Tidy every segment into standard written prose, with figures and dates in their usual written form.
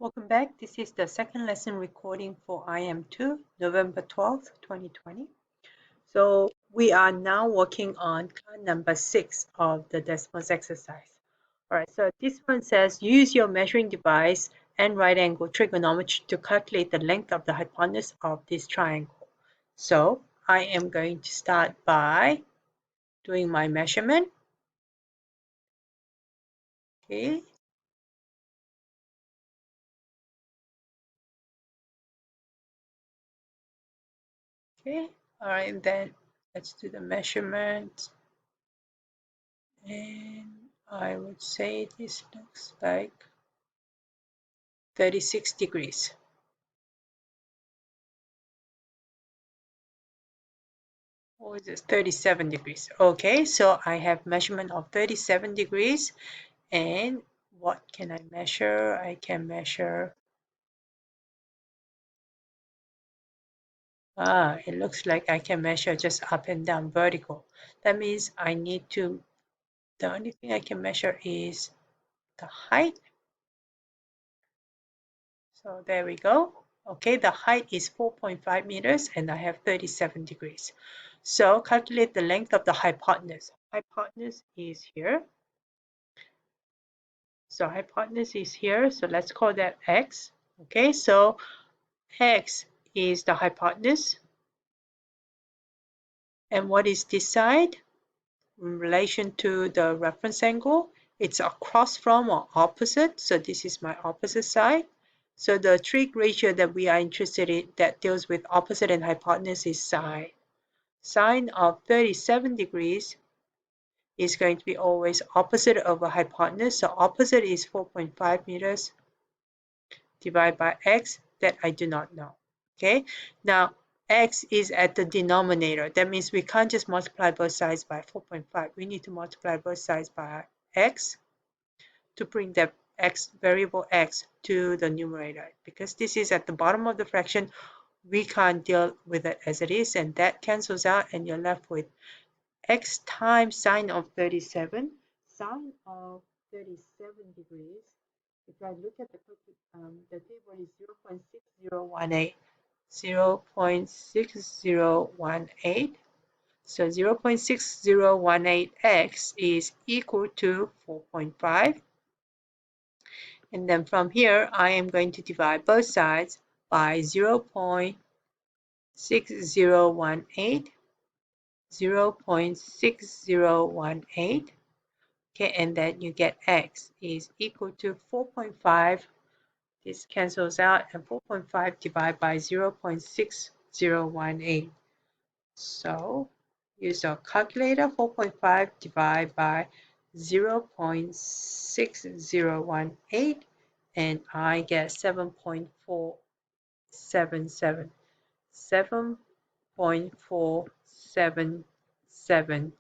Welcome back. This is the second lesson recording for IM2, November 12th, 2020. So we are now working on card number 6 of the Desmos exercise. All right, so this one says use your measuring device and right angle trigonometry to calculate the length of the hypotenuse of this triangle. So I am going to start by doing my measurement. Okay. Okay. All right, then let's do the measurement. And I would say this looks like 36 degrees. Or is it 37 degrees? Okay, so I have measurement of 37 degrees. And what can I measure? I can measure, it looks like I can measure just up and down vertical. That means I need to, the only thing I can measure is the height. So there we go. Okay, the height is 4.5 meters and I have 37 degrees. So calculate the length of the hypotenuse. Hypotenuse is here. So hypotenuse is here. So let's call that x. Okay, so x is the hypotenuse. And what is this side? In relation to the reference angle, it's across from or opposite. So this is my opposite side. So the trig ratio that we are interested in that deals with opposite and hypotenuse is sine. Sine of 37 degrees is going to be always opposite of a hypotenuse. So opposite is 4.5 meters divided by x that I do not know. Okay, now x is at the denominator. That means we can't just multiply both sides by 4.5. We need to multiply both sides by x to bring the x variable x to the numerator. Because this is at the bottom of the fraction, we can't deal with it as it is, and that cancels out, and you're left with x times sine of 37. Sine of 37 degrees, if I look at the table is 0.6018. 0.6018. So 0.6018x is equal to 4.5. And then from here, I am going to divide both sides by 0.6018. 0.6018. Okay, and then you get x is equal to 4.5. This cancels out, and 4.5 divided by 0.6018. So use your calculator. 4.5 divided by 0.6018, and I get 7.477. 7.477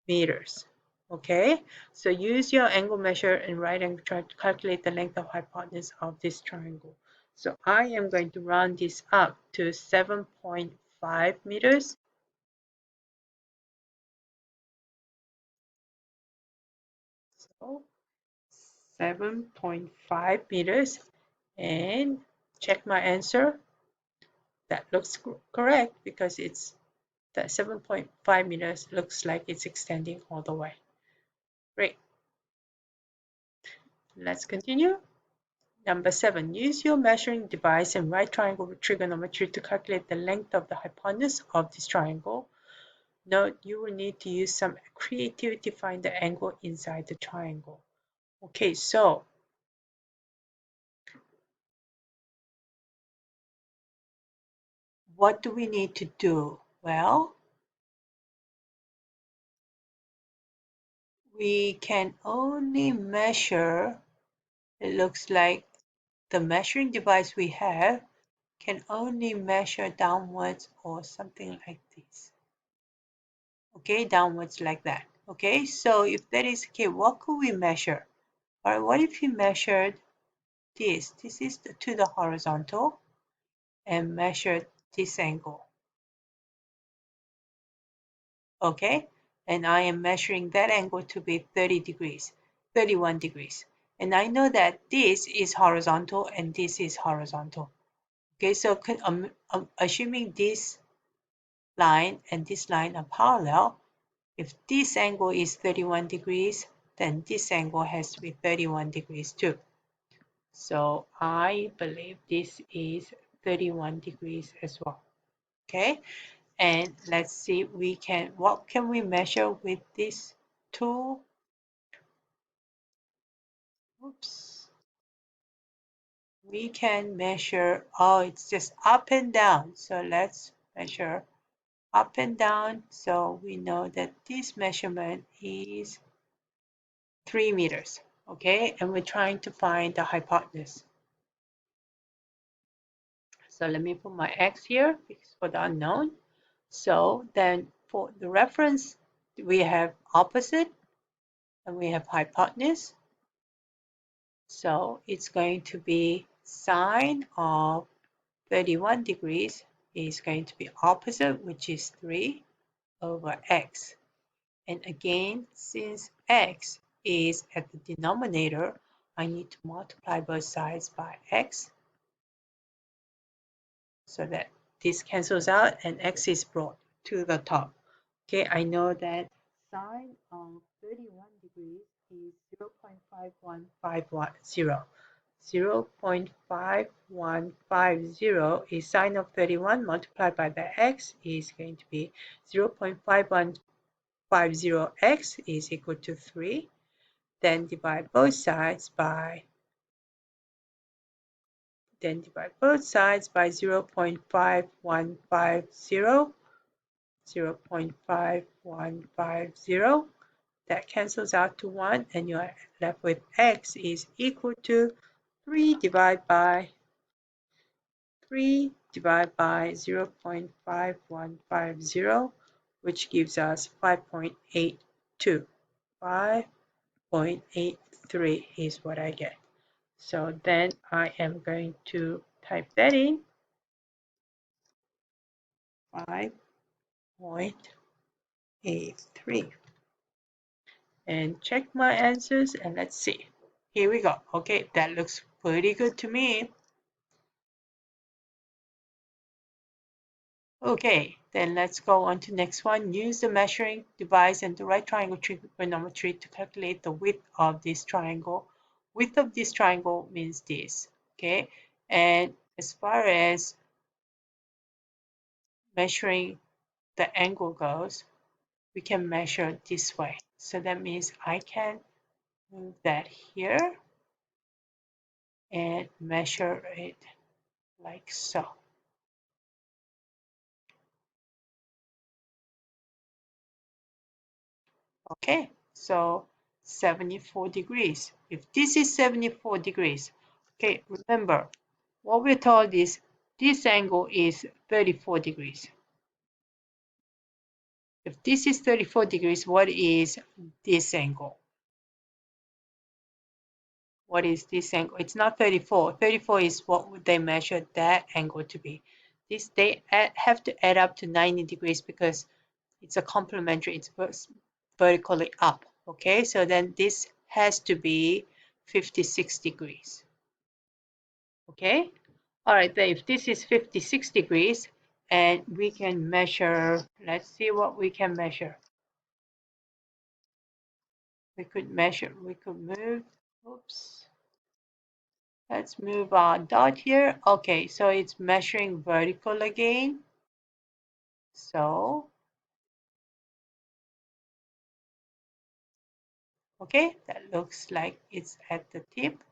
meters. Okay, so use your angle measure and right angle try to calculate the length of hypotenuse of this triangle. So I am going to round this up to 7.5 meters. So 7.5 meters, and check my answer. That looks correct because it's that 7.5 meters looks like it's extending all the way. Great. Let's continue. Number 7, use your measuring device and right triangle with trigonometry to calculate the length of the hypotenuse of this triangle. Note, you will need to use some creativity to find the angle inside the triangle. Okay, so what do we need to do? Well, we can only measure, it looks like the measuring device we have can only measure downwards or something like this. Okay, downwards like that. Okay, so if that is okay, what could we measure? All right, what if we measured this? This is to the horizontal, and measured this angle. Okay, and I am measuring that angle to be 30 degrees, 31 degrees. And I know that this is horizontal and this is horizontal. Okay, so assuming this line and this line are parallel, if this angle is 31 degrees, then this angle has to be 31 degrees too. So I believe this is 31 degrees as well. Okay, and let's see, what can we measure with this tool? Oops. We can measure, oh, it's just up and down. So let's measure up and down. So we know that this measurement is 3 meters. Okay, and we're trying to find the hypotenuse. So let me put my X here for the unknown. So then for the reference, we have opposite and we have hypotenuse. So it's going to be sine of 31 degrees is going to be opposite, which is 3 over x. And again, since x is at the denominator, I need to multiply both sides by x so that this cancels out and x is brought to the top. Okay, I know that sine of 31 degrees is 0.5150. 0.5150 is sine of 31 multiplied by the x is going to be 0.5150x is equal to 3. Then divide both sides by 0.5150. 0.5150. That cancels out to 1 and you're left with x is equal to 3 divided by 0.5150, which gives us 5.82. 5.83 is what I get. So then I am going to type that in. 5.83. And check my answers and let's see. Here we go. Okay, that looks pretty good to me. Okay, then let's go on to next one. Use the measuring device and the right triangle trigonometry to calculate the width of this triangle. Width of this triangle means this, okay? And as far as measuring the angle goes, we can measure this way. So that means I can move that here and measure it like so. Okay, so 74 degrees. If this is 74 degrees, okay, remember what we're told is this angle is 34 degrees. If this is 34 degrees, what is this angle? What is this angle? It's not 34. 34 is what they measured that angle to be. This they have to add up to 90 degrees because it's a complementary, it's vertically up. Okay, so then this has to be 56 degrees. Okay, all right, then if this is 56 degrees and we can measure, let's see what we can measure. We could move, oops. Let's move our dot here. Okay, so it's measuring vertical again. So, okay, that looks like it's at the tip.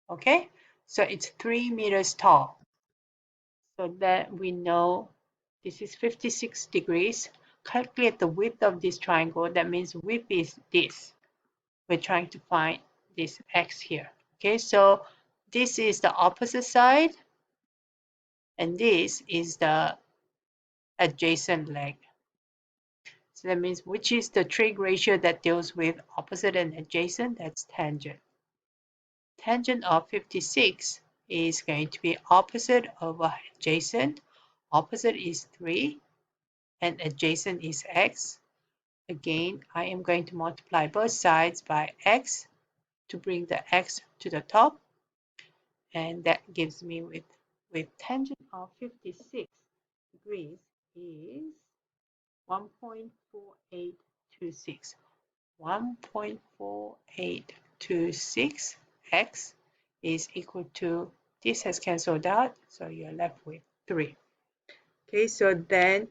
Okay, so it's 3 meters tall. So that we know this is 56 degrees. Calculate the width of this triangle. That means width is this. We're trying to find this x here. Okay, so this is the opposite side, and this is the adjacent leg. So that means which is the trig ratio that deals with opposite and adjacent? That's tangent. Tangent of 56 is going to be opposite over adjacent. Opposite is 3 and adjacent is x. Again, I am going to multiply both sides by x to bring the x to the top, and that gives me with tangent of 56 degrees is 1.4826. 1.4826 x is equal to, this has cancelled out, so you're left with 3. Okay, so then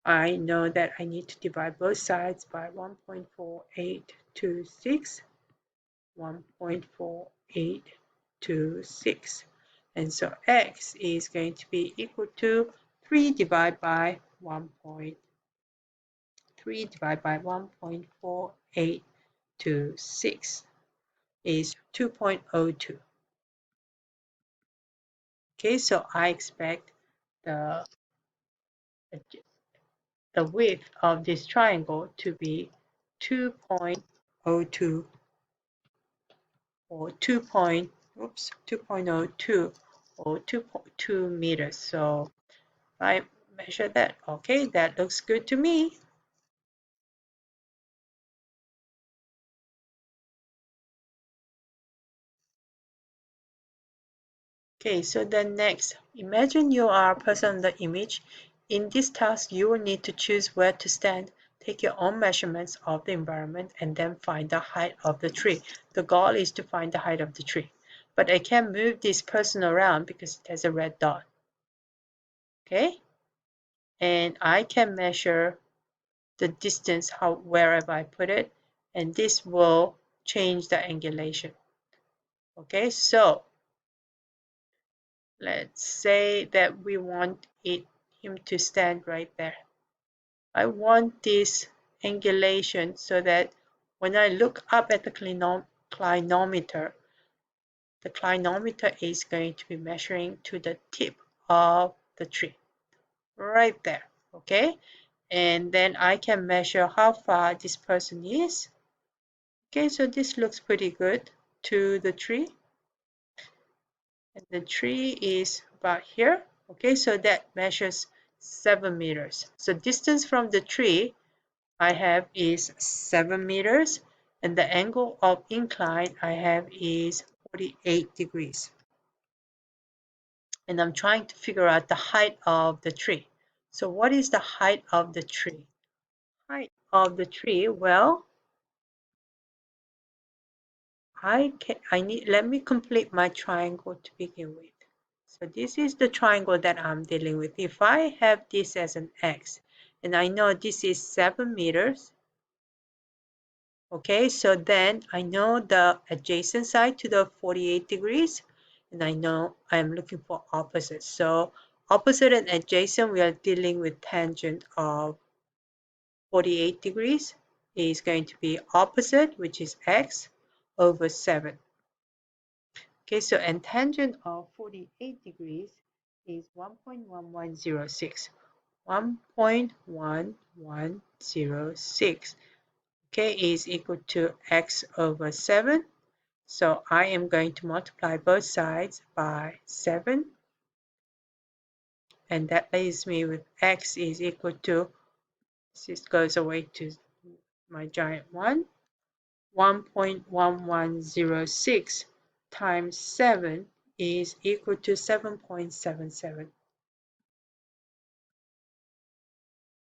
I know that I need to divide both sides by 1.4826, 1.4826. And so x is going to be equal to 3 divided by 1.4826 is 2.02. Okay, so I expect the the width of this triangle to be 2.02 or 2.02 or 2.2 meters. So I measure that. Okay, that looks good to me. Okay, so then next, imagine you are a person in the image. In this task, you will need to choose where to stand, take your own measurements of the environment, and then find the height of the tree. The goal is to find the height of the tree. But I can't move this person around because it has a red dot. Okay? And I can measure the distance wherever I put it, and this will change the angulation. Okay, so let's say that we want him to stand right there. I want this angulation so that when I look up at the clinometer, the clinometer is going to be measuring to the tip of the tree, right there, okay? And then I can measure how far this person is. Okay, so this looks pretty good to the tree. And the tree is about here. Okay, so that measures 7 meters. So distance from the tree I have is 7 meters, and the angle of incline I have is 48 degrees. And I'm trying to figure out the height of the tree. So what is the height of the tree? Height of the tree, well, let me complete my triangle to begin with. So this is the triangle that I'm dealing with. If I have this as an x, and I know this is 7 meters, okay, so then I know the adjacent side to the 48 degrees, and I know I'm looking for opposite. So opposite and adjacent, we are dealing with tangent of 48 degrees is going to be opposite, which is x, over 7. Okay, so and tangent of 48 degrees is 1.1106. 1.1106, okay, is equal to x over 7. So I am going to multiply both sides by 7. And that leaves me with x is equal to, this goes away to my giant 1. 1.1106 times 7 is equal to 7.77.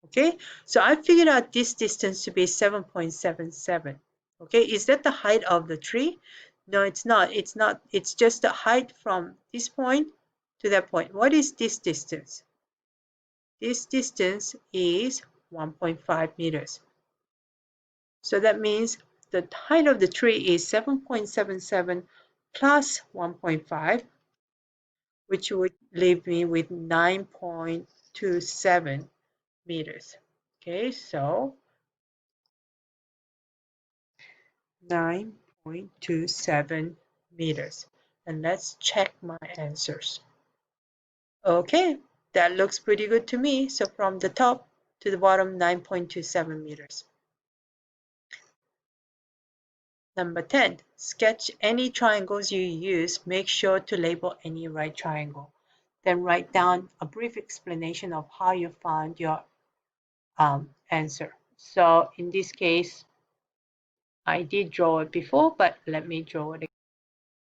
Okay, so I figured out this distance to be 7.77. Okay, is that the height of the tree? No, it's not. It's not. It's just the height from this point to that point. What is this distance? This distance is 1.5 meters. So that means the height of the tree is 7.77 plus 1.5, which would leave me with 9.27 meters. Okay, so 9.27 meters. And let's check my answers. Okay, that looks pretty good to me. So from the top to the bottom, 9.27 meters. Number 10, sketch any triangles you use. Make sure to label any right triangle. Then write down a brief explanation of how you found your answer. So in this case, I did draw it before, but let me draw it again.